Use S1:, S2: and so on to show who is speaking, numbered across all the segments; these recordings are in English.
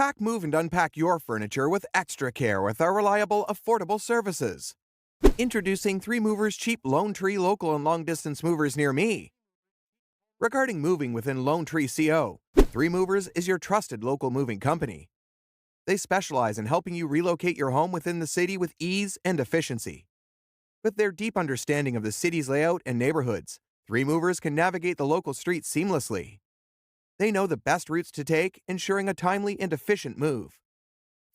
S1: Pack, move, and unpack your furniture with extra care with our reliable, affordable services. Introducing 3 Movers Cheap Lone Tree Local and Long Distance Movers near me. Regarding moving within Lone Tree CO, 3 Movers is your trusted local moving company. They specialize in helping you relocate your home within the city with ease and efficiency. With their deep understanding of the city's layout and neighborhoods, 3 Movers can navigate the local streets seamlessly. They know the best routes to take, ensuring a timely and efficient move.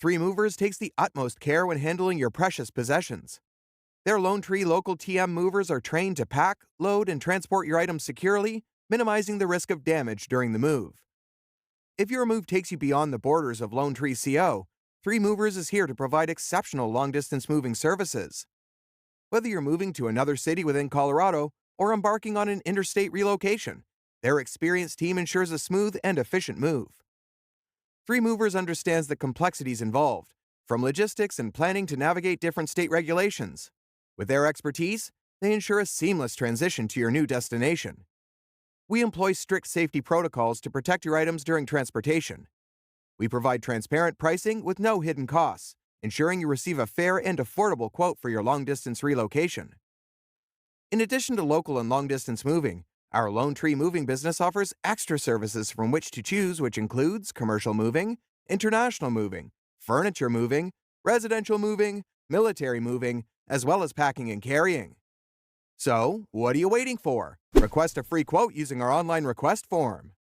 S1: 3 Movers takes the utmost care when handling your precious possessions. Their Lone Tree local TM movers are trained to pack, load, and transport your items securely, minimizing the risk of damage during the move. If your move takes you beyond the borders of Lone Tree CO, 3 Movers is here to provide exceptional long-distance moving services. Whether you're moving to another city within Colorado or embarking on an interstate relocation, their experienced team ensures a smooth and efficient move. 3 Movers understands the complexities involved, from logistics and planning to navigate different state regulations. With their expertise, they ensure a seamless transition to your new destination. We employ strict safety protocols to protect your items during transportation. We provide transparent pricing with no hidden costs, ensuring you receive a fair and affordable quote for your long-distance relocation. In addition to local and long-distance moving, our Lone Tree Moving business offers extra services from which to choose, which includes commercial moving, international moving, furniture moving, residential moving, military moving, as well as packing and carrying. So, what are you waiting for? Request a free quote using our online request form.